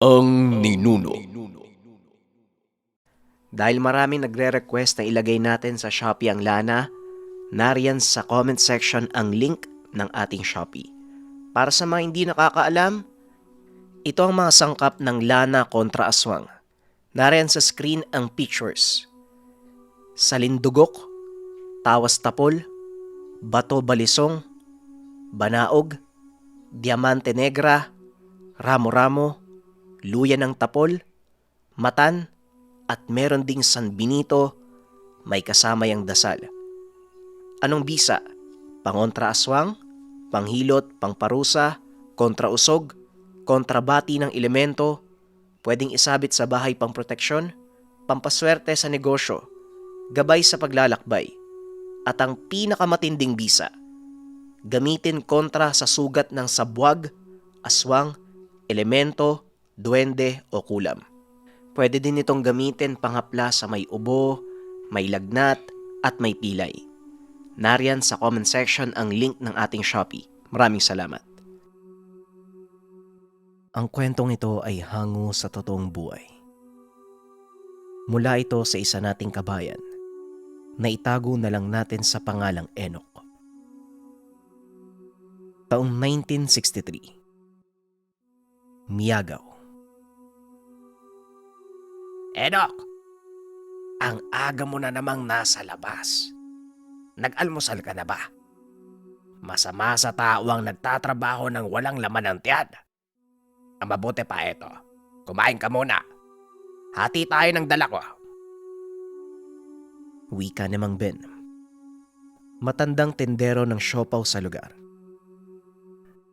Ang ninuno. Dahil maraming nagre-request na ilagay natin sa Shopee ang lana, nariyan sa comment section ang link ng ating Shopee. Para sa mga hindi nakakaalam, ito ang mga sangkap ng lana kontra aswang. Nariyan sa screen ang pictures. Salindugok, tawas tapol, bato balisong, banaog, diamante negra, ramo-ramo, luya ng tapol, matan, at meron ding San Benito, may kasama yang dasal. Anong bisa? Pangontra aswang, panghilot, pangparusa, kontra usog, kontrabati ng elemento, pwedeng isabit sa bahay pang proteksyon, pampaswerte sa negosyo, gabay sa paglalakbay, at ang pinakamatinding bisa, gamitin kontra sa sugat ng sabwag, aswang, elemento, duwende o kulam. Pwede din itong gamitin panghapla sa may ubo, may lagnat, at may pilay. Nariyan sa comment section ang link ng ating Shopee. Maraming salamat. Ang kwentong ito ay hango sa totoong buhay. Mula ito sa isa nating kabayan na itago na lang natin sa pangalang Enoch. Taong 1963. Miagaw. Enoch, ang aga mo na namang nasa labas. Nag-almusal ka na ba? Masama sa tao ang nagtatrabaho ng walang laman ng tiyan. Ang mabuti pa ito, kumain ka muna. Hati tayo ng dala ko. Wika ni Mang Ben. Matandang tendero ng siopaw sa lugar.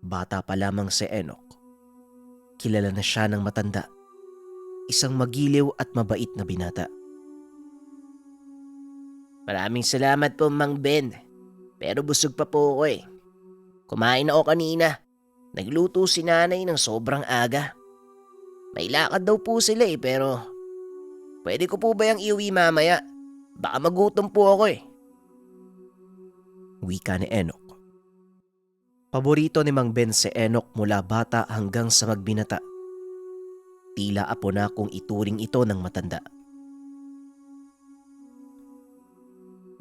Bata pa lamang si Enoch. Kilala na siya ng matanda. Isang magiliw at mabait na binata. Maraming salamat po, Mang Ben. Pero busog pa po ako eh. Kumain ako kanina. Nagluto si nanay ng sobrang aga. May lakad daw po sila eh, pero pwede ko po ba yung iuwi mamaya? Baka magutom po ako eh. Wika ni Enoch. Paborito ni Mang Ben si Enoch mula bata hanggang sa magbinata. Tila apo na kung ituring ito ng matanda.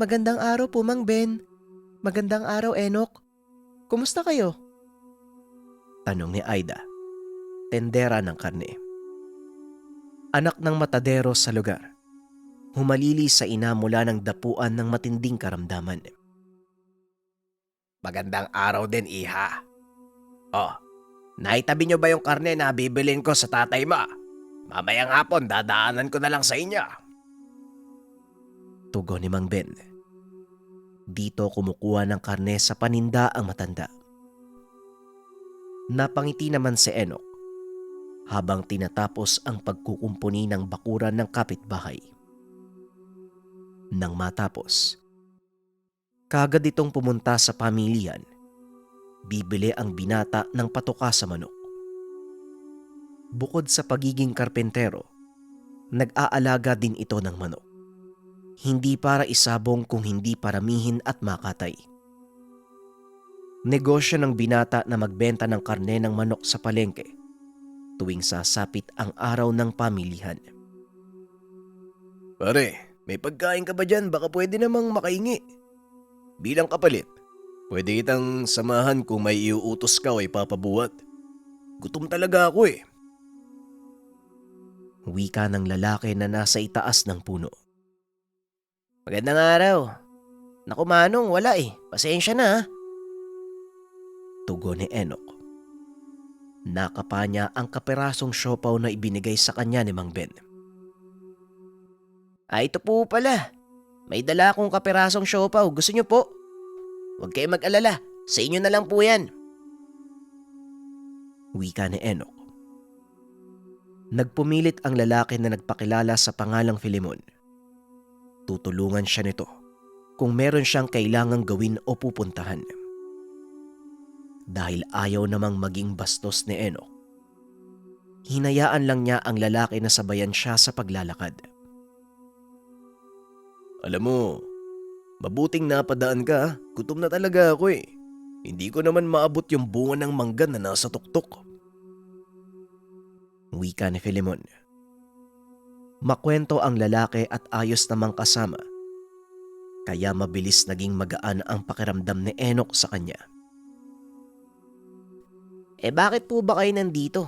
Magandang araw po, Mang Ben. Magandang araw, Enoch. Kumusta kayo? Tanong ni Aida, tendera ng karne. Anak ng matadero sa lugar. Humalili sa ina mula ng dapuan ng matinding karamdaman. Magandang araw din, iha. Oh, naitabi niyo ba yung karne na bibilin ko sa tatay mo? Mamayang hapon dadaanan ko na lang sa inyo. Tugon ni Mang Ben. Dito kumukuha ng karne sa paninda ang matanda. Napangiti naman si Enoch habang tinatapos ang pagkukumpuni ng bakuran ng kapitbahay. Nang matapos, kaagad itong pumunta sa pamilihan. Bibili ang binata ng patuka sa manok. Bukod sa pagiging karpentero, nag-aalaga din ito ng manok. Hindi para isabong kung hindi paramihin at makatay. Negosyo ng binata na magbenta ng karne ng manok sa palengke tuwing sasapit ang araw ng pamilihan. Pare, may pagkain ka ba dyan? Baka pwede namang makaingi. Bilang kapalit, pwede kitang samahan kung may iuutos ka o ipapabuhat. Gutom talaga ako eh. Wika ng lalaki na nasa itaas ng puno. Magandang araw. Naku Manong, wala eh. Pasensya na ha. Tugon ni Enoch. Nakapa niya ang kaperasong siopaw na ibinigay sa kanya ni Mang Ben. Ito po pala. May dala akong kaperasong siopaw. Gusto niyo po? Huwag kayong mag-alala. Sa inyo na lang po yan. Wika ni Enoch. Nagpumilit ang lalaki na nagpakilala sa pangalang Filemon. Tutulungan siya nito kung meron siyang kailangang gawin o pupuntahan. Dahil ayaw namang maging bastos ni Enoch, hinayaan lang niya ang lalaki na sabayan siya sa paglalakad. Alam mo, mabuting napadaan ka. Gutom na talaga ako eh. Hindi ko naman maabot yung bunga ng mangga na nasa tuktok. Wika ni Filemon. Makwento ang lalaki at ayos namang kasama, kaya mabilis naging magaan ang pakiramdam ni Enoch sa kanya. Bakit po ba kayo nandito?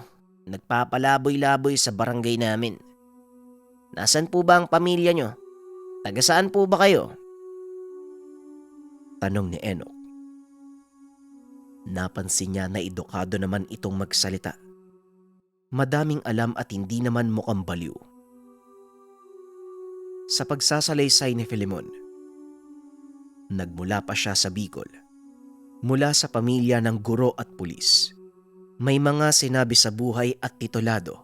Nagpapalaboy-laboy sa barangay namin. Nasaan po ba ang pamilya nyo? Taga saan po ba kayo? Tanong ni Enoch. Napansin niya na edukado naman itong magsalita. Madaming alam at hindi naman mukhang baliw. Sa pagsasalaysay ni Filemon, nagmula pa siya sa Bicol. Mula sa pamilya ng guro at pulis. May mga sinabi sa buhay at titulado.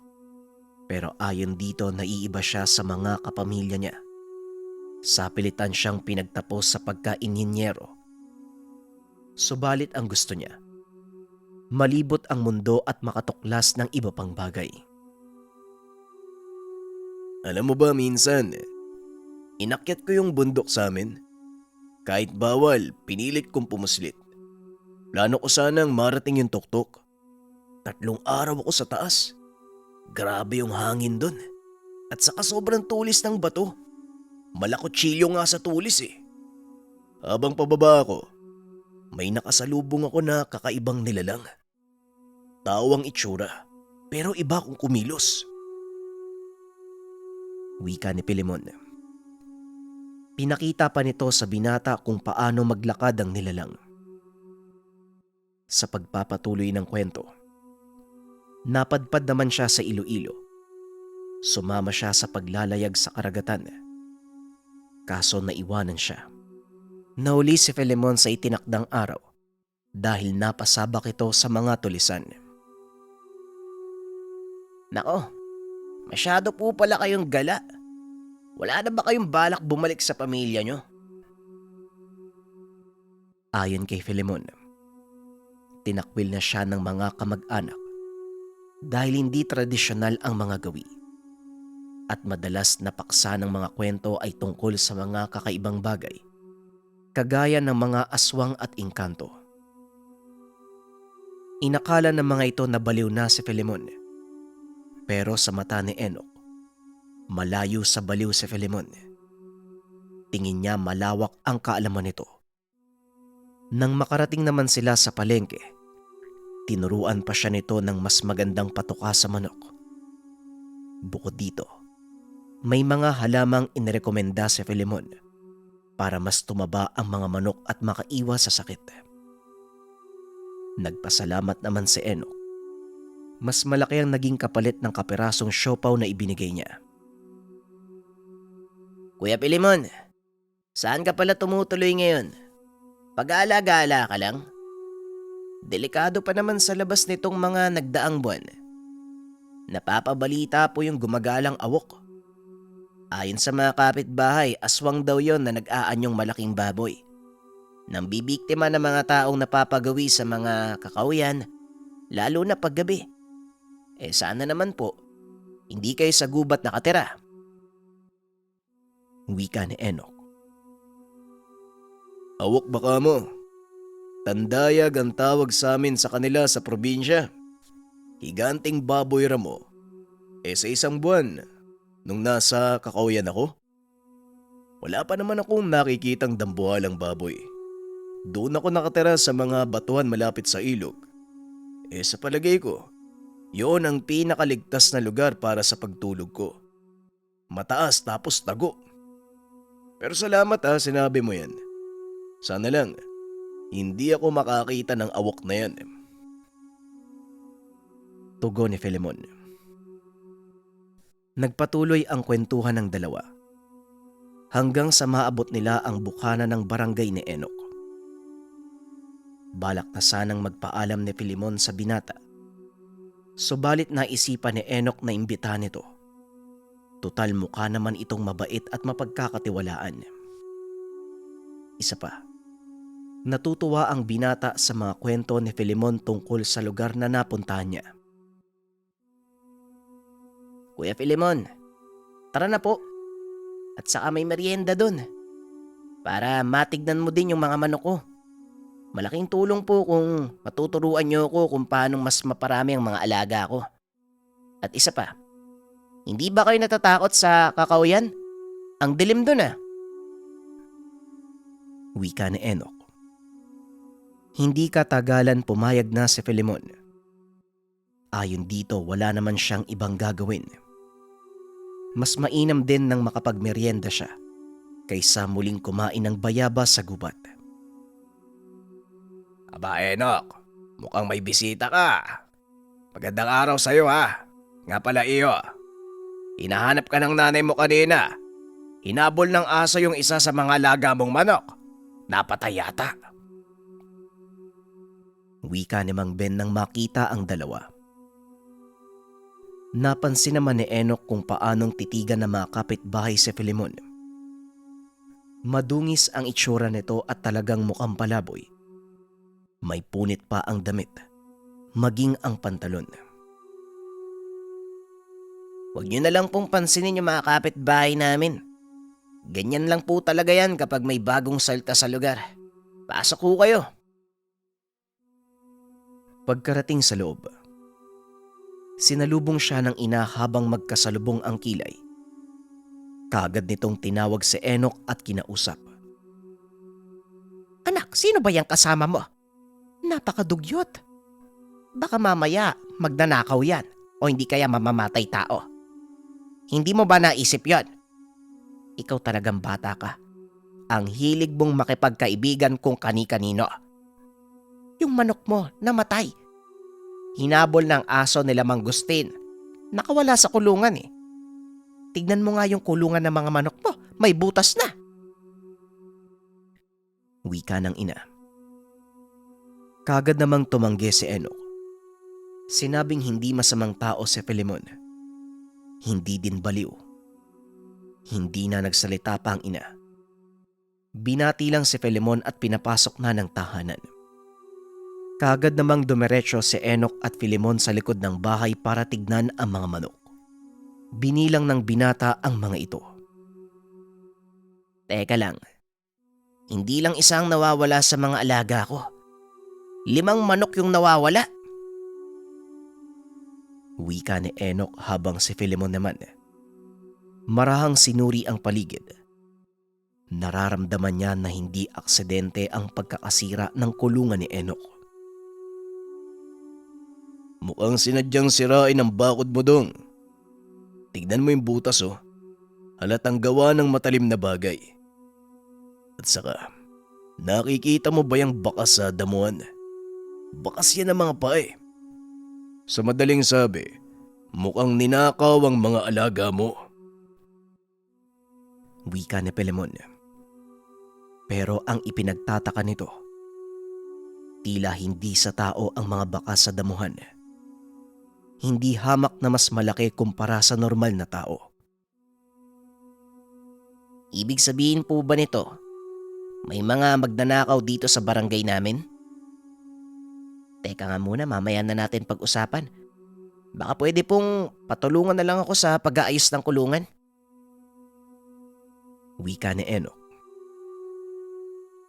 Pero ayon dito naiiba siya sa mga kapamilya niya. Sapilitan siyang pinagtapos sa pagka-inhinyero. Subalit ang gusto niya, malibot ang mundo at makatuklas ng iba pang bagay. Alam mo ba minsan, inakyat ko yung bundok sa amin. Kahit bawal, pinilit kong pumuslit. Plano ko sanang marating yung tuktok. 3 araw ako sa taas. Grabe yung hangin dun. At saka sobrang tulis ng bato. Malakutsilyo nga sa tulis eh. Habang pababa ako, may nakasalubong ako na kakaibang nilalang. Tao ang itsura, pero iba kung kumilos. Wika ni Filemon. Pinakita pa nito sa binata kung paano maglakad ang nilalang. Sa pagpapatuloy ng kwento, napadpad naman siya sa Iloilo. Sumama siya sa paglalayag sa karagatan. Kaso naiwanan siya. Nauli si Filemon sa itinakdang araw dahil napasabak ito sa mga tulisan. Nako, masyado po pala kayong gala. Wala na ba kayong balak bumalik sa pamilya nyo? Ayon kay Filemon, tinakwil na siya ng mga kamag-anak dahil hindi tradisyonal ang mga gawi at madalas na paksa ng mga kwento ay tungkol sa mga kakaibang bagay kagaya ng mga aswang at engkanto. Inakala ng mga ito na baliw na si Filemon, pero sa mata ni Enoch, malayo sa baliw si Filemon. Tingin niya malawak ang kaalaman nito. Nang makarating naman sila sa palengke, tinuruan pa siya nito ng mas magandang patuka sa manok. Bukod dito, may mga halamang inirekomenda si Filemon para mas tumaba ang mga manok at makaiwas sa sakit. Nagpasalamat naman si Enoch. Mas malaki ang naging kapalit ng kapirasong siopaw na ibinigay niya. Kuya Filemon, saan ka pala tumutuloy ngayon? Pag-aala-gala ka lang? Delikado pa naman sa labas nitong mga nagdaang buwan. Napapabalita po yung gumagalang awok. Ayon sa mga kapitbahay, aswang daw yon na nag-aanyong malaking baboy. Nang bibiktima ng mga taong napapagawi sa mga kakahuyan, lalo na paggabi. Sana naman po, hindi kayo sa gubat nakatira. Wika ni Enoch. Awok baka mo. Tandayag ang tawag sa amin sa kanila sa probinsya. Higanting baboy ramo. Sa 1 buwan, nung nasa kakahuyan ako, wala pa naman akong nakikitang dambuhalang baboy. Doon ako nakatira sa mga batuhan malapit sa ilog. Sa palagay ko, yun ang pinakaligtas na lugar para sa pagtulog ko. Mataas tapos tago. Pero salamat sinabi mo yan. Sana lang, hindi ako makakita ng awok na yan. Tugon ni Filemon. Nagpatuloy ang kwentuhan ng dalawa hanggang sa maabot nila ang bukana ng barangay ni Enoch. Balak na sanang magpaalam ni Filemon sa binata. Subalit naisipan ni Enoch na imbitahan ito. Tutal mukha naman itong mabait at mapagkakatiwalaan. Isa pa, natutuwa ang binata sa mga kwento ni Filemon tungkol sa lugar na napuntahan niya. Kuya Filemon, tara na po. At saka may merienda dun. Para matignan mo din yung mga manok ko. Malaking tulong po kung matuturuan niyo ako kung paano mas maparami ang mga alaga ko. At isa pa, hindi ba kayo natatakot sa kakauyan? Ang dilim dun ah. Wika ni Enoch. Hindi katagalan pumayag na si Filemon. Ayon dito, wala naman siyang ibang gagawin. Mas mainam din nang makapagmeryenda siya kaysa muling kumain ng bayabas sa gubat. Aba Enoch, mukhang may bisita ka. Magandang araw sa'yo ha. Nga pala iyo, hinahanap ka ng nanay mo kanina. Hinabol ng aso yung isa sa mga alaga mong manok. Napatay yata. Wika ni Mang Ben nang makita ang dalawa. Napansin naman ni Enoch kung paanong titigan ng mga kapitbahay si Filemon. Madungis ang itsura nito at talagang mukhang palaboy. May punit pa ang damit, maging ang pantalon. Huwag niyo na lang pong pansinin yung mga kapitbahay namin. Ganyan lang po talaga yan kapag may bagong salta sa lugar. Pasok po kayo. Pagkarating sa loob, sinalubong siya ng ina habang magkasalubong ang kilay. Kaagad nitong tinawag si Enoch at kinausap. Anak, sino ba yung kasama mo? Napakadugyot. Baka mamaya magnanakaw yan o hindi kaya mamamatay tao. Hindi mo ba naisip yon? Ikaw talagang bata ka. Ang hilig mong makipagkaibigan kung kani-kanino. Yung manok mo namatay. Hinabol ng aso nila Mang Gustin. Nakawala sa kulungan eh. Tignan mo nga yung kulungan ng mga manok mo. May butas na. Wika ng ina. Kagad namang tumanggi si Enoch. Sinabing hindi masamang tao si Filemon. Hindi din baliw. Hindi na nagsalita pa ang ina. Binati lang si Filemon at pinapasok na ng tahanan. Kaagad namang dumiretso si Enoch at Filemon sa likod ng bahay para tignan ang mga manok. Binilang ng binata ang mga ito. Teka lang, hindi lang isang nawawala sa mga alaga ko. 5 manok yung nawawala. Wika ni Enoch habang si Filemon naman marahang sinuri ang paligid. Nararamdaman niya na hindi aksidente ang pagkakasira ng kulungan ni Enoch. Mukhang sinadyang sirain ang bakod mo dong. Tignan mo yung butas oh. Halatang gawa ng matalim na bagay. At saka, nakikita mo ba yung bakas sa damuhan? Bakas yan ang mga pae. Sa madaling sabi, mukhang ninakaw ang mga alaga mo. Wika ni Filemon. Pero ang ipinagtataka nito, tila hindi sa tao ang mga bakas sa damuhan. Hindi hamak na mas malaki kumpara sa normal na tao. Ibig sabihin po ba nito, may mga magnanakaw dito sa barangay namin? Teka nga muna, mamaya na natin pag-usapan. Baka pwede pong patulungan na lang ako sa pag-aayos ng kulungan. Wika ni Enoch.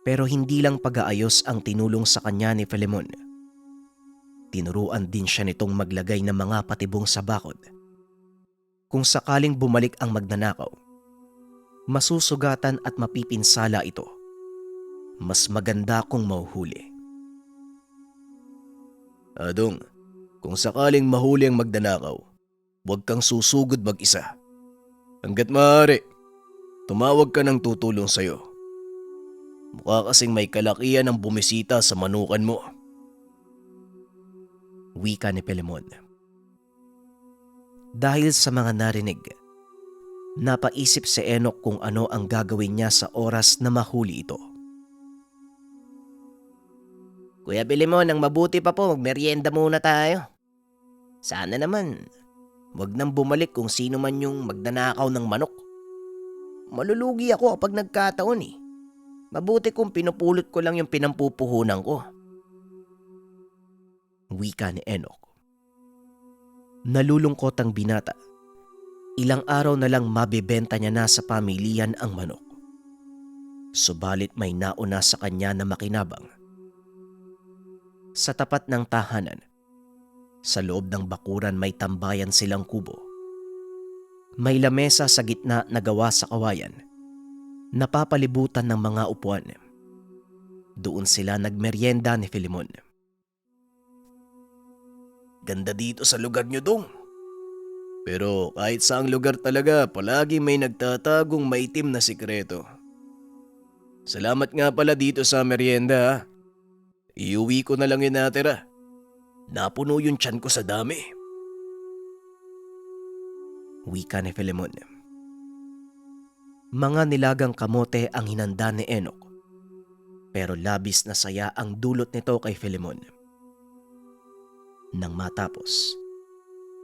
Pero hindi lang pag-aayos ang tinulong sa kanya ni Filemon. Tinuruan din siya nitong maglagay ng mga patibong sa bakod. Kung sakaling bumalik ang magnanakaw, masusugatan at mapipinsala ito. Mas maganda kung mahuhuli. Adong, kung sakaling mahuli ang magnanakaw, huwag kang susugod mag-isa. Hanggat maaari, tumawag ka ng tutulong sa'yo. Mukha kasing may kalakihan ang bumisita sa manukan mo. Wika ni Filemon. Dahil sa mga narinig, napaisip si Enoch kung ano ang gagawin niya sa oras na mahuli ito. Kuya Filemon, ang mabuti pa po magmeryenda muna tayo. Sana naman, wag nang bumalik kung sino man yung magnanakaw ng manok. Malulugi ako kapag nagkataon eh. Mabuti kung pinupulot ko lang yung pinampupuhunan ko. Wika ni Enoch. Nalulungkot ang binata. Ilang araw na lang mabibenta niya na sa pamilyan ang manok. Subalit may nauna sa kanya na makinabang. Sa tapat ng tahanan, Sa loob ng bakuran may tambayan silang kubo. May lamesa sa gitna na gawa sa kawayan, napapalibutan ng mga upuan. Doon sila nagmeryenda ni Filemon. Ganda dito sa lugar nyo, Dong. Pero kahit saang lugar talaga, palagi may nagtatagong maitim na sikreto. Salamat nga pala dito sa merienda, ha. Iuwi ko na lang yung natira. Napuno yung tiyan ko sa dami. Wika ni Filemon. Mga nilagang kamote ang hinanda ni Enoch, pero labis na saya ang dulot nito kay Filemon. Nang matapos,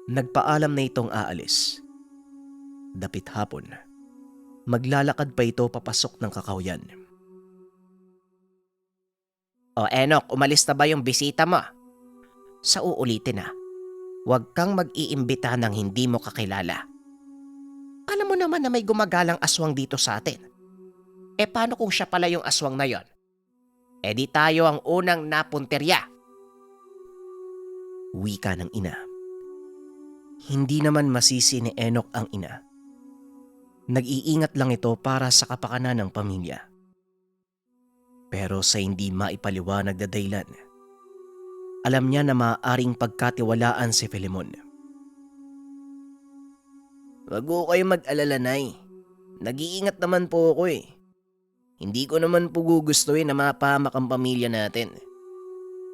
nagpaalam na itong aalis. Dapit hapon, maglalakad pa ito papasok ng kakawyan. O Enoch, umalis na ba yung bisita mo? Sa uulitin na, huwag kang mag-iimbita ng hindi mo kakilala. Alam mo naman na may gumagalang aswang dito sa atin. E paano kung siya pala yung aswang na yon? E di tayo ang unang napunterya. Wika ng ina. Hindi naman masisi ni Enoch ang ina. Nag-iingat lang ito para sa kapakanan ng pamilya. Pero sa hindi maipaliwanag na dahilan, alam niya na maaaring pagkatiwalaan si Filemon. Wag ko kayo mag-alala, Nay. Nag-iingat naman po ako eh. Hindi ko naman po gugustuhin na mapahamak ang pamilya natin.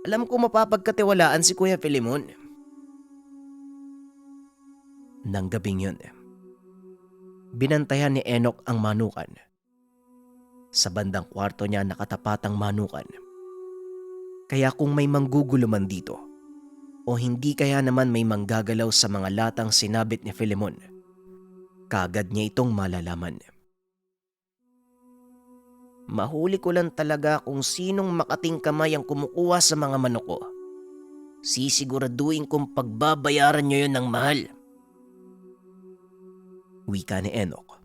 Alam ko mapapagkatiwalaan si Kuya Filemon. Nang gabing yun, binantayan ni Enoch ang manukan. Sa bandang kwarto niya nakatapat ang manukan. Kaya kung may manggugulo man dito, o hindi kaya naman may manggagalaw sa mga latang sinabit ni Filemon, kagad niya itong malalaman. Mahuli ko lang talaga kung sinong makating kamay ang kumukuha sa mga manok ko. Sisiguraduhin kong pagbabayaran niyo yun ng mahal. Wika ni Enoch.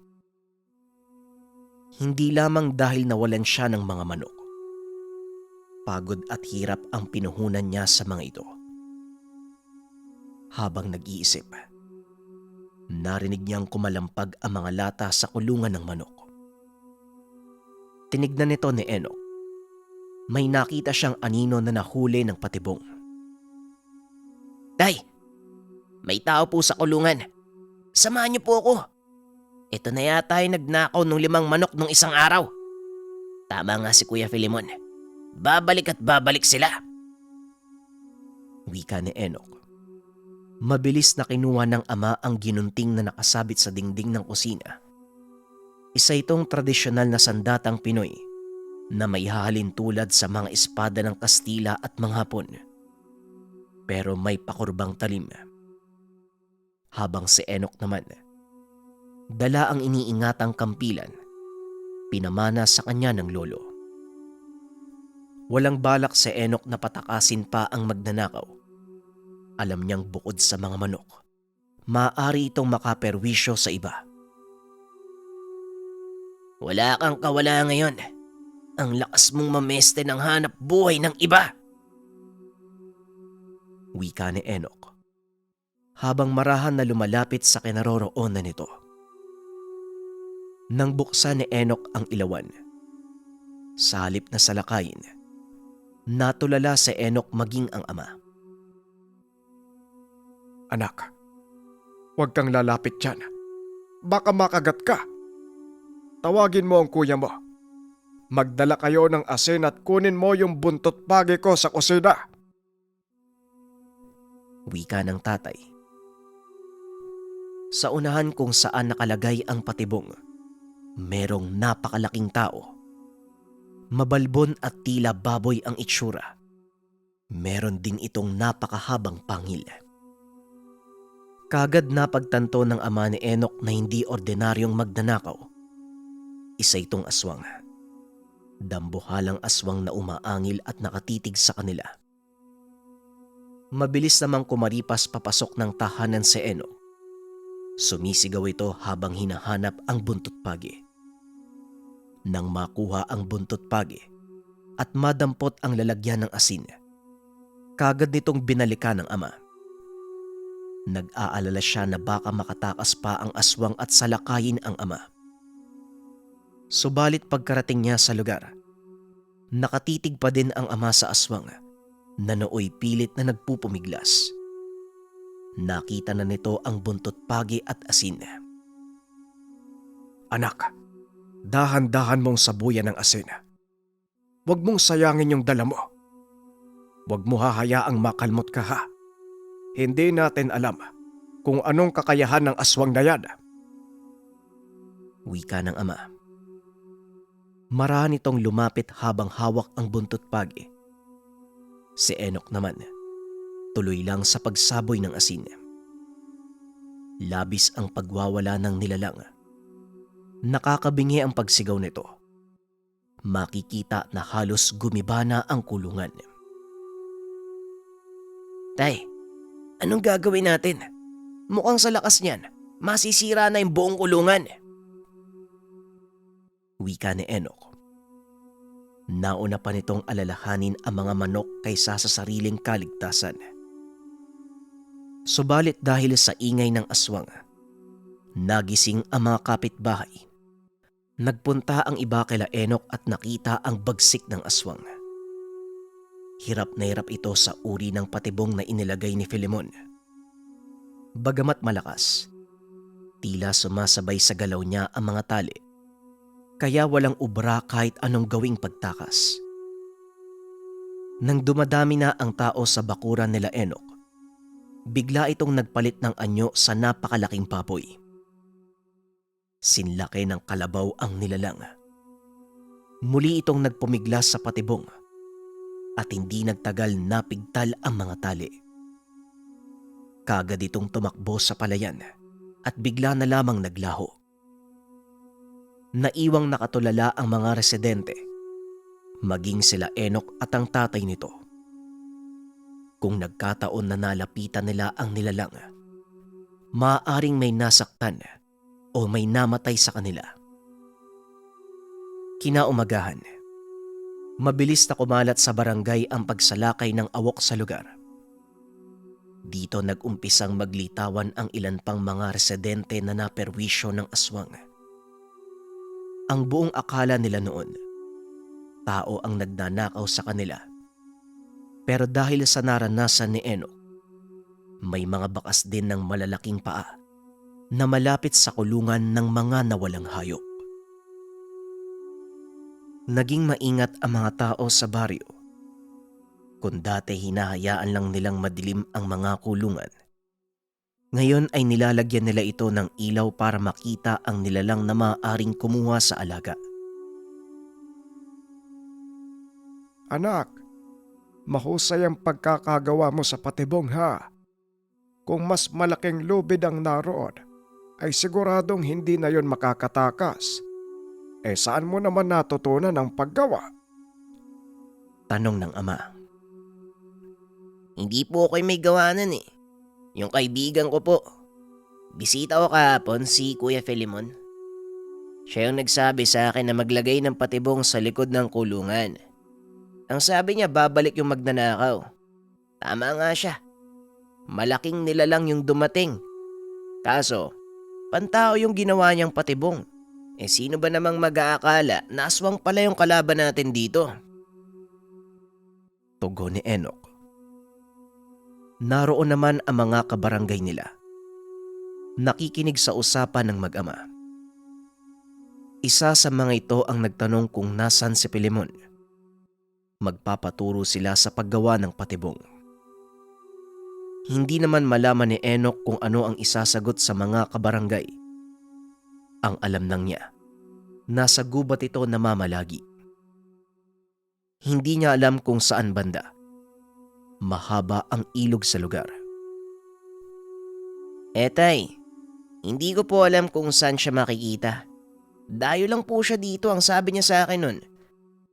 Hindi lamang dahil nawalan siya ng mga manok. Pagod at hirap ang pinuhunan niya sa mga ito. Habang nag-iisip, narinig niyang kumalampag ang mga lata sa kulungan ng manok. Tinignan nito ni Enoch. May nakita siyang anino na nahuli ng patibong. Day, may tao po sa kulungan. Samahan niyo po ako. Ito na yata yung nagnakaw ng 5 manok nung isang araw. Tama nga si Kuya Filemon. Babalik at babalik sila. Wika ni Enoch. Mabilis na kinuha ng ama ang ginunting na nakasabit sa dingding ng kusina. Isa itong tradisyonal na sandatang Pinoy na may hahalin tulad sa mga espada ng Kastila at mga Hapon. Pero may pakurbang talim. Habang si Enoch naman, dala ang iniingatang kampilan, pinamana sa kanya ng lolo. Walang balak si Enoch na patakasin pa ang magnanakaw. Alam niyang bukod sa mga manok, maaari itong makaperwisyo sa iba. Wala kang kawala ngayon. Ang lakas mong mameste ng hanap buhay ng iba. Wika ni Enoch, habang marahan na lumalapit sa kinaroroonan nito. Nang buksan ni Enoch ang ilawan, sa halip na salakayin, natulala si Enoch maging ang ama. Anak, huwag kang lalapit dyan. Baka makagat ka. Tawagin mo ang kuya mo. Magdala kayo ng asin at kunin mo yung buntot pagi ko sa kusina. Wika ng tatay. Sa unahan kung saan nakalagay ang patibong, merong napakalaking tao. Mabalbon at tila baboy ang itsura. Meron ding itong napakahabang pangil. Kagad napagtanto ng ama ni Enoch na hindi ordinaryong magnanakaw. Isa itong aswang. Dambuhalang aswang na umaangil at nakatitig sa kanila. Mabilis namang kumaripas papasok ng tahanan si Enoch. Sumisigaw ito habang hinahanap ang buntot pagi. Nang makuha ang buntot pagi at madampot ang lalagyan ng asin, kagad nitong binalikan ng ama. Nag-aalala siya na baka makatakas pa ang aswang at salakayin ang ama. Subalit pagkarating niya sa lugar, nakatitig pa din ang ama sa aswang na nooy pilit na nagpupumiglas. Nakita na nito ang buntot pagi at asin. Anak, dahan-dahan mong sabuyan ng asin. Huwag mong sayangin yung dala mo. Huwag mo hahayaang makalmot ka ha. Hindi natin alam kung anong kakayahan ng aswang na yan. Wika ng ama. Maraan itong lumapit habang hawak ang buntot pagi. Si Enoch naman, tuloy lang sa pagsaboy ng asin. Labis ang pagwawala ng nilalang. Nakakabingi ang pagsigaw nito. Makikita na halos gumiba na ang kulungan. Tay, anong gagawin natin? Mukhang sa lakas niyan, masisira na yung buong kulungan. Wika ni Enoch. Nauna pa nitong alalahanin ang mga manok kaysa sa sariling kaligtasan. Subalit dahil sa ingay ng aswang, nagising ang mga kapitbahay. Nagpunta ang iba kila Enoch at nakita ang bagsik ng aswang. Hirap na hirap ito sa uri ng patibong na inilagay ni Filemon. Bagamat malakas, tila sumasabay sa galaw niya ang mga tali, kaya walang ubra kahit anong gawing pagtakas. Nang dumadami na ang tao sa bakuran nila Enoch, bigla itong nagpalit ng anyo sa napakalaking baboy. Sinlaki ng kalabaw ang nilalang. Muli itong nagpumiglas sa patibong at hindi nagtagal napigtal ang mga tali. Kagad itong tumakbo sa palayan at bigla na lamang naglaho. Naiwang nakatulala ang mga residente, maging sila Enoch at ang tatay nito. Kung nagkataon na nalapitan nila ang nilalang, maaaring may nasaktan o may namatay sa kanila. Kinaumagahan, mabilis na kumalat sa barangay ang pagsalakay ng awok sa lugar. Dito nag-umpisang maglitawan ang ilan pang mga residente na naperwisyo ng aswang. Ang buong akala nila noon, tao ang nagnanakaw sa kanila. Pero dahil sa naranasan ni Enoch, may mga bakas din ng malalaking paa na malapit sa kulungan ng mga nawalang hayop. Naging maingat ang mga tao sa baryo. Kung dati hinahayaan lang nilang madilim ang mga kulungan, ngayon ay nilalagyan nila ito ng ilaw para makita ang nilalang na maaaring kumuha sa alaga. Anak, mahusay ang pagkakagawa mo sa patibong ha. Kung mas malaking lubid ang naroon, ay siguradong hindi na yon makakatakas. Saan mo naman natutunan ang paggawa? Tanong ng ama. Hindi po ako'y may gawanan eh. Yung kaibigan ko po. Bisita ko kahapon si Kuya Filemon. Siya yung nagsabi sa akin na maglagay ng patibong sa likod ng kulungan. Ang sabi niya babalik yung magnanakaw. Tama nga siya. Malaking nilalang yung dumating. Kaso, pantao yung ginawa niyang patibong. Sino ba namang mag-aakala na aswang pala yung kalaban natin dito? Tugon ni Enoch. Naroon naman ang mga kabarangay nila. Nakikinig sa usapan ng mag-ama. Isa sa mga ito ang nagtanong kung nasan si Filemon. Magpapaturo sila sa paggawa ng patibong. Hindi naman malaman ni Enoch kung ano ang isasagot sa mga kabarangay. Ang alam lang niya, nasa gubat ito namamalagi. Hindi niya alam kung saan banda. Mahaba ang ilog sa lugar. Tay, hindi ko po alam kung saan siya makikita. Dayo lang po siya dito ang sabi niya sa akin nun.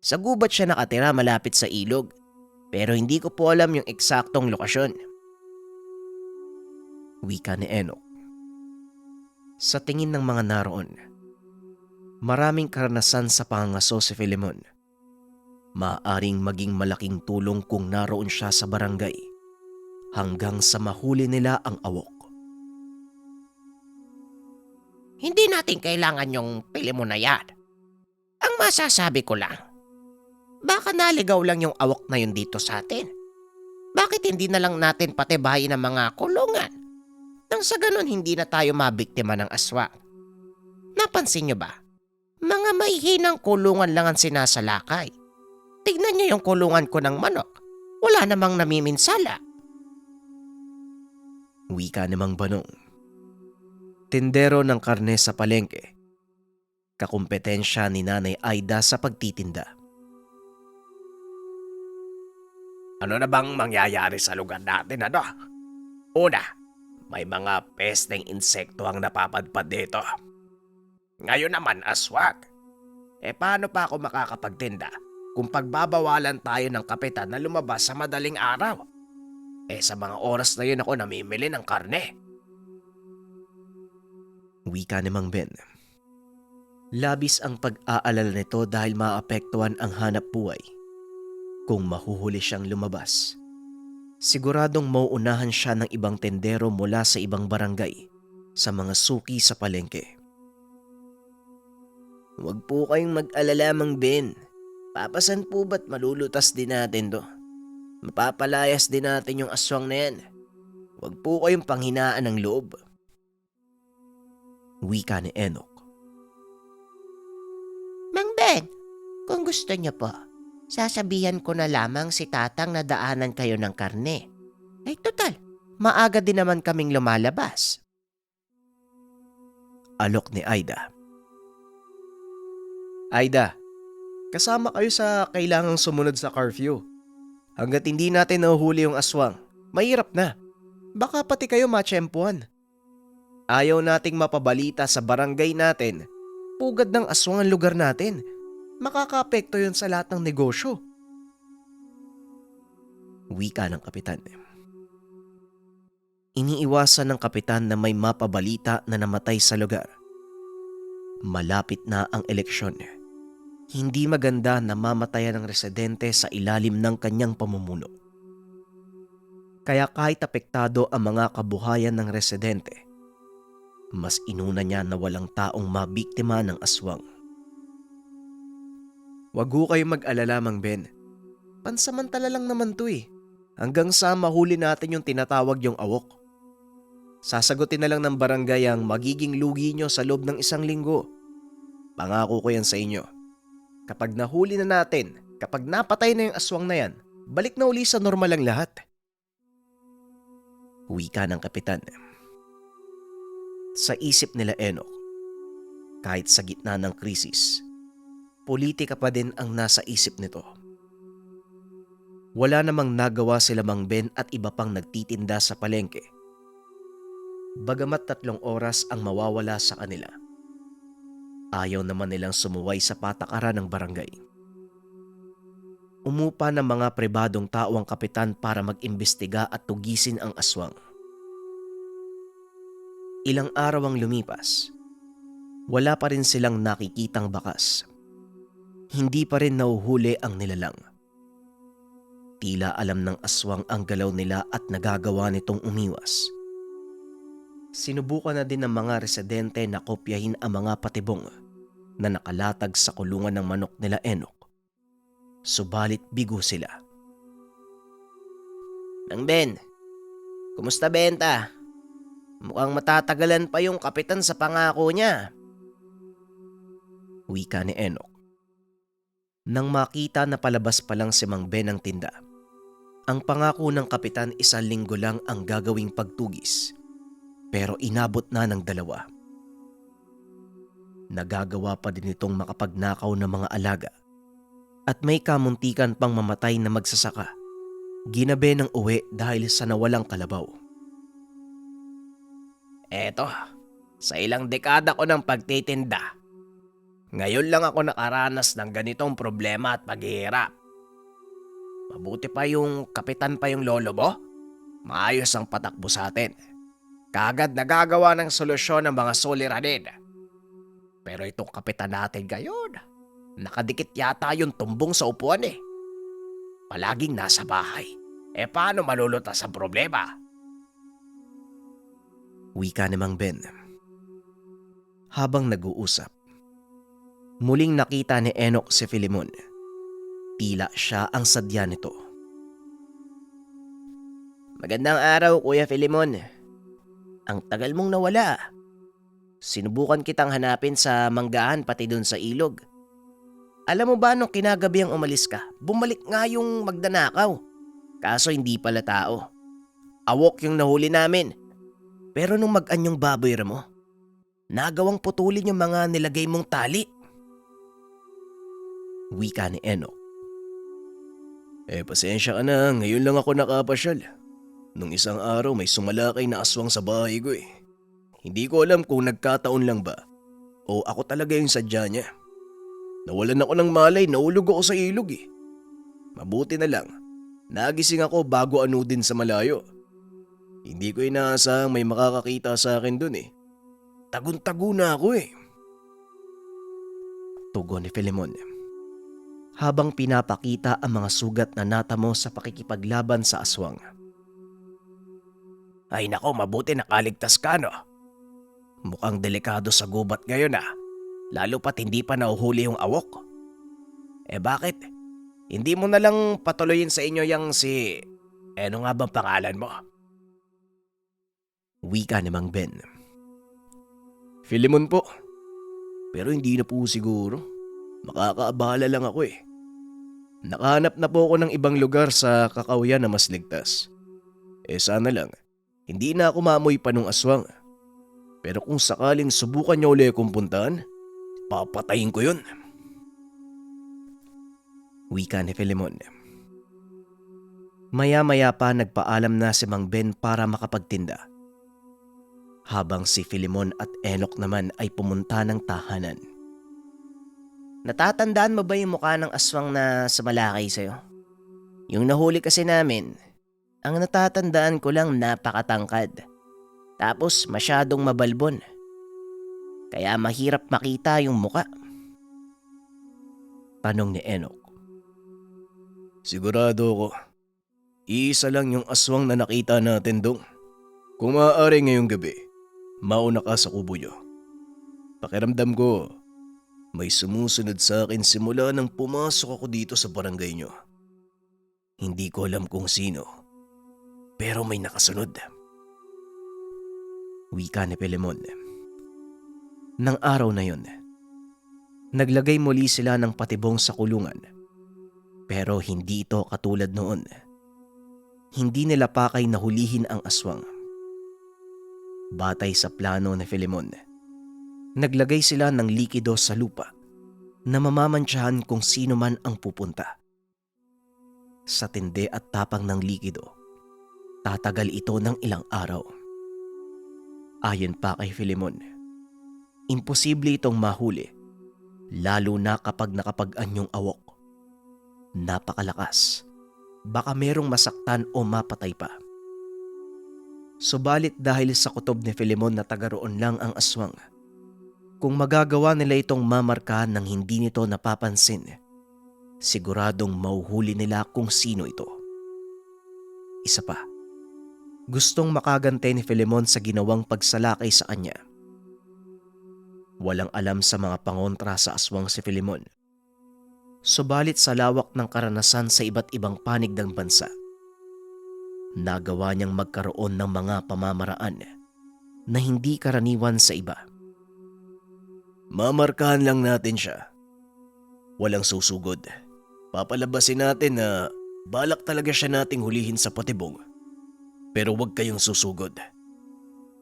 Sa gubat siya nakatira malapit sa ilog. Pero hindi ko po alam yung eksaktong lokasyon. Wika ni Enoch. Sa tingin ng mga naroon, maraming karanasan sa pangangaso si Filemon. Maaaring maging malaking tulong kung naroon siya sa barangay hanggang sa mahuli nila ang awok. Hindi natin kailangan yung pili mo na yan. Ang masasabi ko lang, baka naligaw lang yung awok na yun dito sa atin. Bakit hindi na lang natin patibayin ang mga kulungan? Nang sa ganun hindi na tayo mabiktima ng aswang. Napansin nyo ba? Mga maihinang kulungan lang ang sinasalakay. Tignan nyo yung kulungan ko ng manok. Wala namang namiminsala. Wika namang Banong. Tindero ng karne sa palengke. Kakumpetensya ni Nanay Aida sa pagtitinda. Ano na bang mangyayari sa lugar natin, ano? Una, may mga pesteng insekto ang napapadpad dito. Ngayon naman, aswang. Paano pa ako makakapagtinda kung pagbabawalan tayo ng kapitan na lumabas sa madaling araw? Sa mga oras na yun ako namimili ng karne. Wika ni Mang Ben. Labis ang pag-aalala nito dahil maapektuhan ang hanap buhay. Kung mahuhuli siyang lumabas, siguradong mauunahan siya ng ibang tendero mula sa ibang barangay sa mga suki sa palengke. Huwag po kayong mag-alala, Mang Ben. Papasan po ba't malulutas din natin to? Mapapalayas din natin yung aswang na yan. Huwag po kayong panghinaan ng loob. Wika ni Enoch. Mang Ben, kung gusto niyo po, sasabihan ko na lamang si Tatang na daanan kayo ng karne. Total, maaga din naman kaming lumalabas. Alok ni Aida. Aida, kasama kayo sa kailangang sumunod sa curfew. Hanggat hindi natin nahuhuli yung aswang, mahirap na. Baka pati kayo matsyempuhan. Ayaw nating mapabalita sa barangay natin. Pugad ng aswang ang lugar natin. Makakaapekto yun sa lahat ng negosyo. Wika ng kapitan. Iniiwasan ng kapitan na may mapabalita na namatay sa lugar. Malapit na ang eleksyon. Hindi maganda na mamatayan ng residente sa ilalim ng kanyang pamumuno. Kaya kahit apektado ang mga kabuhayan ng residente, mas inuna niya na walang taong mabiktima ng aswang. Wag ho kayong mag-alala, Mang Ben. Pansamantala lang naman to eh. Hanggang sa mahuli natin yung tinatawag yung awok. Sasagutin na lang ng barangay ang magiging lugi nyo sa loob ng 1 linggo. Pangako ko yan sa inyo. Kapag nahuli na natin, kapag napatay na yung aswang na yan, balik na uli sa normal ang lahat. Wika ng kapitan. Sa isip nila Enoch, kahit sa gitna ng krisis, politika pa din ang nasa isip nito. Wala namang nagawa sila Mang Ben at iba pang nagtitinda sa palengke. Bagamat 3 oras ang mawawala sa kanila, ayaw naman nilang sumuway sa patakaran ng barangay. Umupa ng mga pribadong tao ang kapitan para mag-imbestiga at tugisin ang aswang. Ilang araw ang lumipas. Wala pa rin silang nakikitang bakas. Hindi pa rin nahuhuli ang nilalang. Tila alam ng aswang ang galaw nila at nagagawa nitong umiwas. Sinubukan na din ng mga residente na kopyahin ang mga patibong na nakalatag sa kulungan ng manok nila Enoch. Subalit bigo sila. Mang Ben, kumusta benta? Mukhang matatagalan pa yung kapitan sa pangako niya. Wika ni Enoch. Nang makita na palabas pa lang si Mang Ben ng tinda, ang pangako ng kapitan 1 linggo lang ang gagawing pagtugis, pero inabot na ng 2. Nagagawa pa din itong makapagnakaw ng mga alaga at may kamuntikan pang mamatay na magsasaka. Ginabi ng uwi dahil sa nawalang kalabaw. Eto, sa ilang dekada ko ng pagtitinda, ngayon lang ako nakaranas ng ganitong problema at paghihirap. Mabuti pa yung kapitan pa yung lolo mo. Maayos ang patakbo sa atin. Kaagad nagagawa ng solusyon ng mga suliranin. Pero itong kapitan natin ngayon, nakadikit yata yung tumbong sa upuan eh. Palaging nasa bahay. Paano malulutas ang problema? Wika ni Mang Ben. Habang nag-uusap, muling nakita ni Enoch si Filemon. Tila siya ang sadya nito. Magandang araw, Kuya Filemon. Ang tagal mong nawala. Sinubukan kitang hanapin sa manggahan pati dun sa ilog. Alam mo ba nung kinagabi ang umalis ka, bumalik nga yung magdanakaw. Kaso hindi pala tao. Awok yung nahuli namin. Pero nung mag-anyong baboy mo, nagawang putulin yung mga nilagay mong tali. Wika ni Enoch. Pasensya ka na, ngayon lang ako nakapasyal. Nung isang araw may sumalakay na aswang sa bahay ko eh. Hindi ko alam kung nagkataon lang ba o ako talaga yung sadya niya. Nawalan ako ng malay, naulog ako sa ilog eh. Mabuti na lang, nagising ako bago anudin sa malayo. Hindi ko inaasahang may makakakita sa akin dun eh. Tagun-tago na ako eh. Tugon ni Filemon. Habang pinapakita ang mga sugat na natamo sa pakikipaglaban sa aswang. Ay nako, mabuti nakaligtas ka no. Mukhang delikado sa gubat ngayon ah. Lalo pat hindi pa nahuhuli yung awok. Bakit? Hindi mo na lang patuloyin sa inyo yang si... Ano nga bang pangalan mo? Wika ni Mang Ben. Filemon po. Pero hindi na po siguro. Makakaabala lang ako eh. Nakahanap na po ako ng ibang lugar sa Kakawyan na mas ligtas. Sana lang, hindi na ako maamoy pa nung aswang. Pero kung sakaling subukan niyo ulit akong puntahan, papatayin ko yun. Wika ni Filemon. Maya-maya pa nagpaalam na si Mang Ben para makapagtinda. Habang si Filemon at Enoch naman ay pumunta ng tahanan. Natatandaan mo ba yung mukha ng aswang na sumalakay sa'yo? Yung nahuli kasi namin, ang natatandaan ko lang napakatangkad. Tapos masyadong mabalbon. Kaya mahirap makita yung muka. Tanong ni Enoch. Sigurado ko, iisa lang yung aswang na nakita natin dong. Kung maaari ngayong gabi, mauna ka sa kubo niyo. Pakiramdam ko, may sumusunod sa akin simula nang pumasok ako dito sa barangay niyo. Hindi ko alam kung sino, pero may nakasunod. Wika ni Filemon. Nang araw na yon, naglagay muli sila ng patibong sa kulungan. Pero hindi ito katulad noon. Hindi nila pakay na hulihin ang aswang. Batay sa plano ni Filemon, naglagay sila ng likido sa lupa na mamamantsahan kung sino man ang pupunta. Sa tindi at tapang ng likido, tatagal ito ng ilang araw. Ayon pa kay Filemon, imposible itong mahuli, lalo na kapag nakapag-anyong awok. Napakalakas, baka merong masaktan o mapatay pa. Subalit dahil sa kutob ni Filemon na taga roon lang ang aswang, kung magagawa nila itong mamarkahan ng hindi nito napapansin, siguradong mauhuli nila kung sino ito. Isa pa, gustong makagante ni Filemon sa ginawang pagsalakay sa kanya. Walang alam sa mga pangontra sa aswang si Filemon. Subalit sa lawak ng karanasan sa iba't ibang panig ng bansa, nagawa niyang magkaroon ng mga pamamaraan na hindi karaniwan sa iba. Mamarkahan lang natin siya. Walang susugod. Papalabasin natin na balak talaga siya nating hulihin sa patibong. Pero huwag kayong susugod.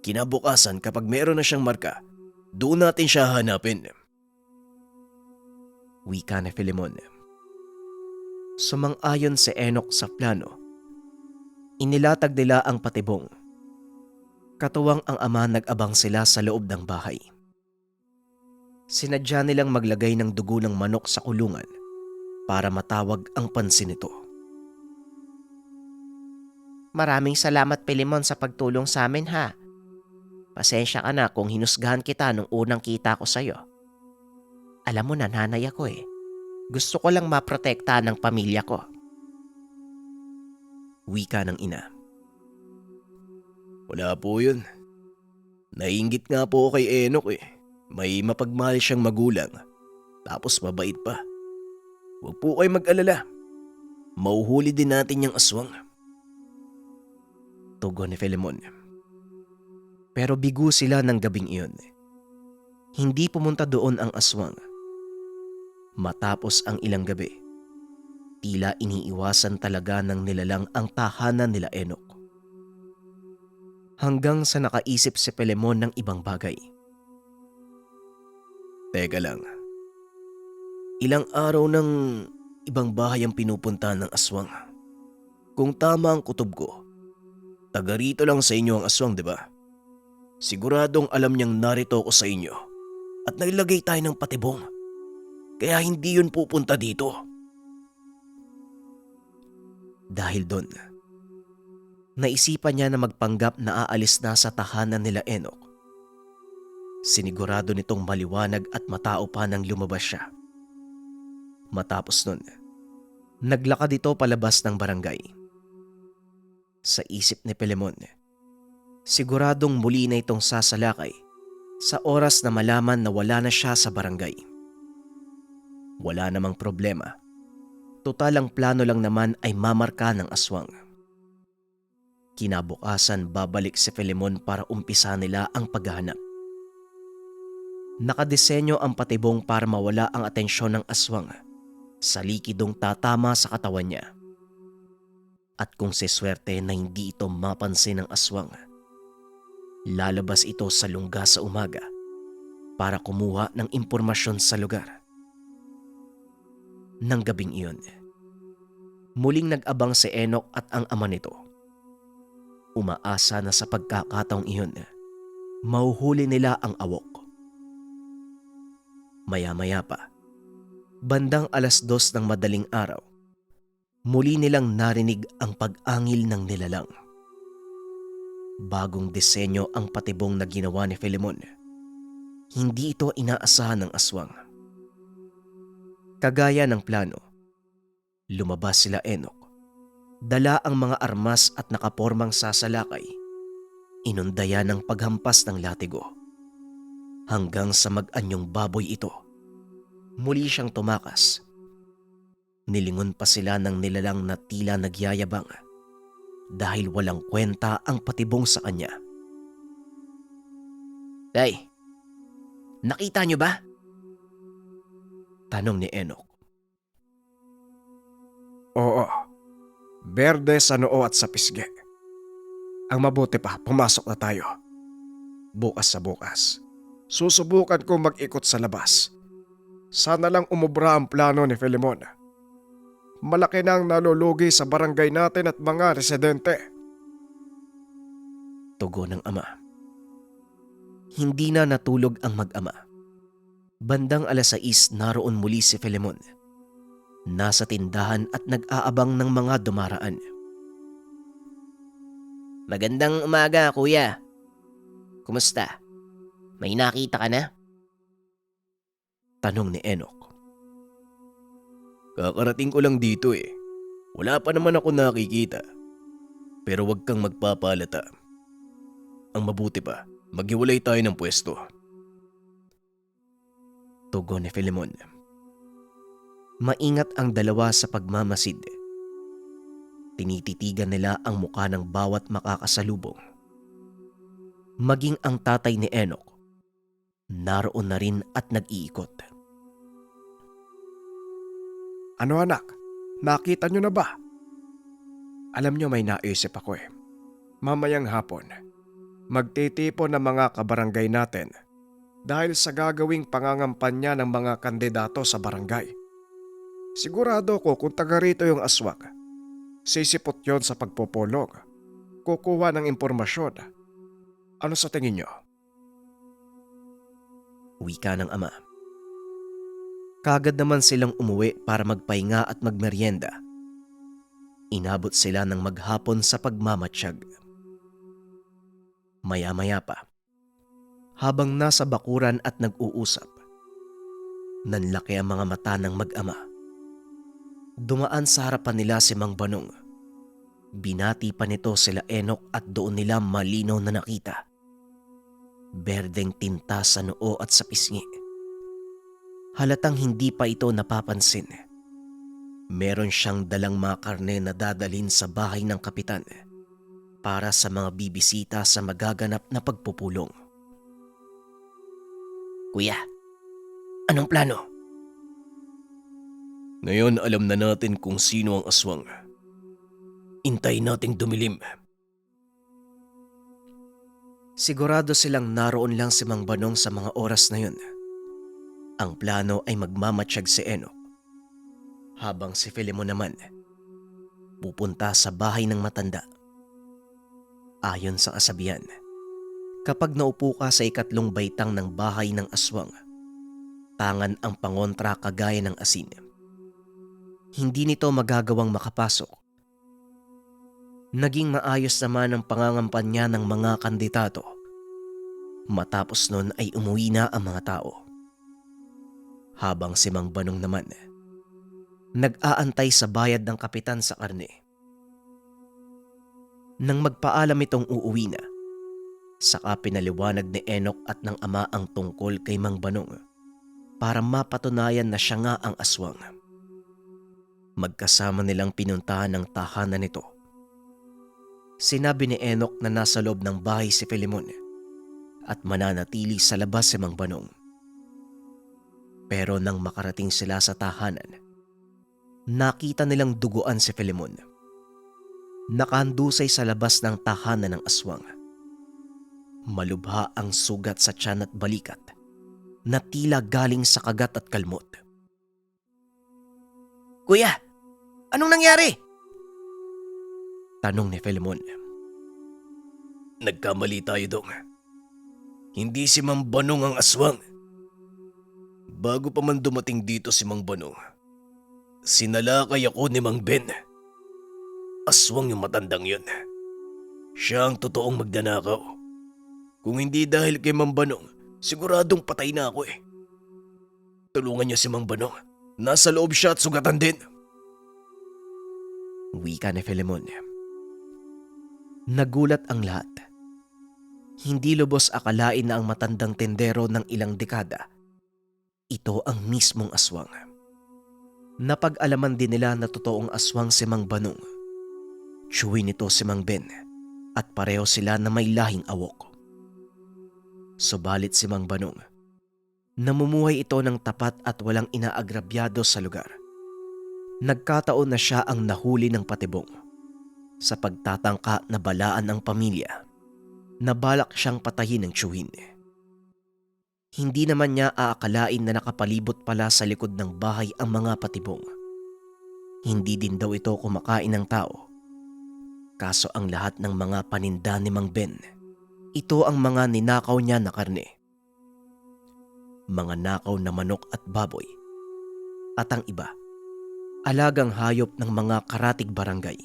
Kinabukasan kapag meron na siyang marka, doon natin siya hanapin. Wika ni Filemon. Sumang-ayon si Enoch sa plano. Inilatag nila ang patibong. Katuwang ang ama nag-abang sila sa loob ng bahay. Sinadya nilang maglagay ng dugo ng manok sa kulungan para matawag ang pansin nito. Maraming salamat Filemon sa pagtulong sa amin ha. Pasensya ka na kung hinusgahan kita nung unang kita ko sa'yo. Alam mo na nanay ako eh. Gusto ko lang maprotektahan ng pamilya ko. Wika ng ina. Wala po yun. Naiinggit nga po ako kay Enoch eh. May mapagmahal siyang magulang, tapos mabait pa. Huwag po kayo mag-alala. Mauhuli din natin yung aswang. Tugon ni Filemon. Pero bigo sila ng gabing iyon. Hindi pumunta doon ang aswang. Matapos ang ilang gabi, tila iniiwasan talaga ng nilalang ang tahanan nila Enoch. Hanggang sa nakaisip si Filemon ng ibang bagay. Teka lang. Ilang araw ng ibang bahay ang pinupunta ng aswang. Kung tama ang kutob ko, taga rito lang sa inyo ang aswang, di ba? Siguradong alam niyang narito ako sa inyo at nailagay tayo ng patibong. Kaya hindi yun pupunta dito. Dahil doon, naisipan niya na magpanggap na aalis na sa tahanan nila Enoch. Sinigurado nitong maliwanag at matao pa nang lumabas siya. Matapos nun, naglakad ito palabas ng barangay. Sa isip ni Filemon, siguradong muli na itong sasalakay sa oras na malaman na wala na siya sa barangay. Wala namang problema. Total ang plano lang naman ay mamarka ng aswang. Kinabukasan babalik si Filemon para umpisa nila ang paghahanap. Nakadesenyo ang patibong para mawala ang atensyon ng aswang sa likidong tatama sa katawan niya. At kung siswerte na hindi ito mapansin ng aswang, lalabas ito sa lungga sa umaga para kumuha ng impormasyon sa lugar. Nang gabing iyon, muling nag-abang si Enoch at ang ama nito. Umaasa na sa pagkakataong iyon, mauhuli nila ang awok. Maya-maya pa, bandang 2:00 ng madaling araw, muli nilang narinig ang pag-angil ng nilalang. Bagong disenyo ang patibong na ginawa ni Filemon. Hindi ito inaasahan ng aswang. Kagaya ng plano, lumabas sila Enoch. Dala ang mga armas at nakapormang sasalakay. Inundaya ng paghampas ng latigo. Hanggang sa mag-anyong baboy ito, muli siyang tumakas. Nilingon pa sila ng nilalang na tila nagyayabang dahil walang kwenta ang patibong sa kanya. Tay, nakita niyo ba? Tanong ni Enoch. Oo. Berde sa noo at sa pisge. Ang mabuti pa, pumasok na tayo. Bukas sa bukas. Susubukan ko mag-ikot sa labas. Sana lang umubra ang plano ni Filemon. Malaki na ang nalulugi sa barangay natin at mga residente. Tugon ng ama. Hindi na natulog ang mag-ama. Bandang 6:00 naroon muli si Filemon. Nasa tindahan at nag-aabang ng mga dumaraan. Magandang umaga, kuya. Kumusta? May nakita ka na? Tanong ni Enoch. Kakarating ko lang dito eh. Wala pa naman ako nakikita. Pero wag kang magpapalata. Ang mabuti pa, maghiwalay tayo ng pwesto. Tugon ni Filemon. Maingat ang dalawa sa pagmamasid. Tinititigan nila ang mukha ng bawat makakasalubong. Maging ang tatay ni Enoch, naroon na rin at nag-iikot. Ano anak, nakita nyo na ba? Alam nyo may naisip ako eh. Mamayang hapon, magtitipon ng mga kabarangay natin dahil sa gagawing pangangampanya ng mga kandidato sa barangay. Sigurado ko kung taga rito yung aswang, sisipot yon sa pagpupulong, kukuha ng impormasyon. Ano sa tingin nyo? Wika ng ama. Kagad naman silang umuwi para magpahinga at magmeryenda. Inabot sila ng maghapon sa pagmamatsyag. Maya-maya pa, habang nasa bakuran at nag-uusap, nanlaki ang mga mata ng mag-ama. Dumaan sa harapan nila si Mang Banong. Binati pa nito sila Enoch at doon nila malinaw na nakita. berdeng tinta sa noo at sa pisngi. Halatang hindi pa ito napapansin. Meron siyang dalang mga karne na dadalhin sa bahay ng kapitan para sa mga bibisita sa magaganap na pagpupulong. Kuya, anong plano? Ngayon alam na natin kung sino ang aswang. Intay nating dumilim. Sigurado silang naroon lang si Mang Banong sa mga oras na yun. Ang plano ay magmamatsyag si Enoch, habang si Filemon naman pupunta sa bahay ng matanda. Ayon sa kasabihan, kapag naupo ka sa ikatlong baitang ng bahay ng aswang, tangan ang pangontra kagaya ng asin. Hindi nito magagawang makapasok. Naging maayos naman ang pangangampanya ng mga kandidato. Matapos nun ay umuwi na ang mga tao. Habang si Mang Banong naman, nag-aantay sa bayad ng kapitan sa karne. Nang magpaalam itong uuwi na, saka pinaliwanag ni Enoch at ng ama ang tungkol kay Mang Banong para mapatunayan na siya nga ang aswang. Magkasama nilang pinuntahan ang tahanan nito. Sinabi ni Enoch na nasa loob ng bahay si Filemon at mananatili sa labas si Mang Banong. Pero nang makarating sila sa tahanan, nakita nilang duguan si Filemon. Nakahandusay sa labas ng tahanan ng aswang. Malubha ang sugat sa tiyan at balikat na tila galing sa kagat at kalmot. Kuya, anong nangyari? Tanong ni Filemon. Nagkamali tayo, Dong. Hindi si Mang Banong ang aswang. Bago pa man dumating dito si Mang Banong, sinalakay ako ni Mang Ben. Aswang yung matandang yun. Siya ang totoong magnanakaw. Kung hindi dahil kay Mang Banong, siguradong patay na ako eh. Tulungan niyo si Mang Banong. Nasa loob siya at sugatan din. Wika ni Filemon. Nagulat ang lahat. Hindi lubos akalain na ang matandang tendero ng ilang dekada, ito ang mismong aswang. Napag-alaman din nila na totoong aswang si Mang Banong. Tiyuhin nito si Mang Ben at pareho sila na may lahing awok. Subalit si Mang Banong, namumuhay ito ng tapat at walang inaagrabyado sa lugar. Nagkataon na siya ang nahuli ng patibong sa pagtatangka na balaan ang pamilya na balak siyang patayin ng tiyuhin. Hindi naman niya aakalain na nakapalibot pala sa likod ng bahay ang mga patibong. Hindi din daw ito kumakain ng tao. Kaso ang lahat ng mga paninda ni Mang Ben, ito ang mga ninakaw niya na karne. Mga nakaw na manok at baboy. At ang iba, alagang hayop ng mga karatig barangay.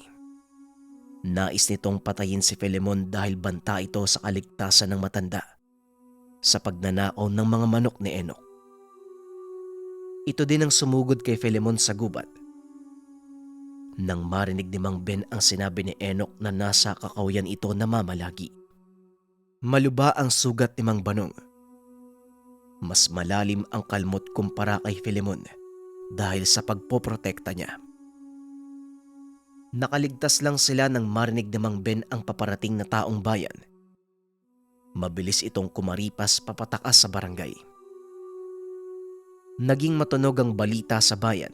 Nais nitong patayin si Filemon dahil banta ito sa kaligtasan ng matanda sa pagnanakaw ng mga manok ni Enoch. Ito din ang sumugod kay Filemon sa gubat. Nang marinig ni Mang Ben ang sinabi ni Enoch na nasa kakawayan ito namamalagi. Maluba ang sugat ni Mang Banong. Mas malalim ang kalmot kumpara kay Filemon dahil sa pagpoprotekta niya. Nakaligtas lang sila nang marinig ni Mang Ben ang paparating na taong bayan. Mabilis itong kumaripas papatakas sa barangay. Naging matunog ang balita sa bayan.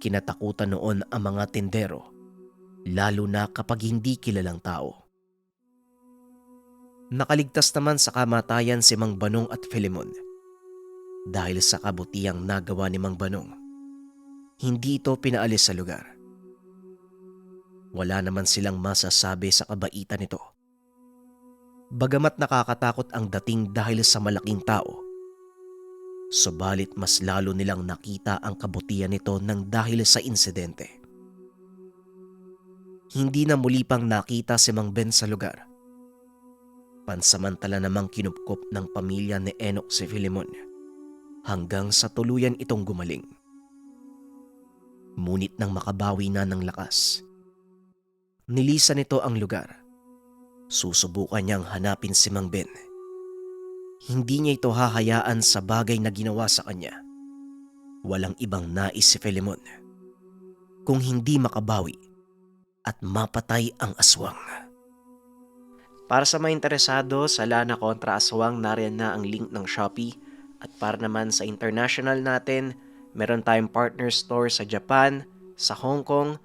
Kinatakutan noon ang mga tindero, lalo na kapag hindi kilalang tao. Nakaligtas naman sa kamatayan si Mang Banong at Filemon. Dahil sa kabutihang nagawa ni Mang Banong, hindi ito pinaalis sa lugar. Wala naman silang masasabi sa kabaitan nito. Bagamat nakakatakot ang dating dahil sa malaking tao, subalit mas lalo nilang nakita ang kabutihan nito nang dahil sa insidente. Hindi na muli pang nakita si Mang Ben sa lugar. Pansamantala namang kinupkop ng pamilya ni Enoch si Filemon hanggang sa tuluyan itong gumaling. Ngunit nang makabawi na ng lakas, nilisan nito ang lugar. Susubukan niyang hanapin si Mang Ben Hindi niya ito hahayaan sa bagay na ginawa sa kanya. Walang ibang nais si Filemon kung hindi makabawi at mapatay ang aswang. Para sa mga interesado sa Lana kontra Aswang, nariyan na ang link ng Shopee. At para naman sa international natin, meron tayong partner store sa Japan, sa Hong Kong,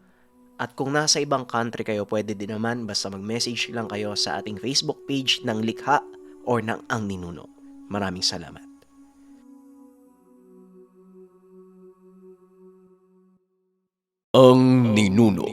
at kung nasa ibang country kayo, pwede din naman basta mag-message lang kayo sa ating Facebook page ng Likha or ng Ang Ninuno. Maraming salamat. Ang Ninuno.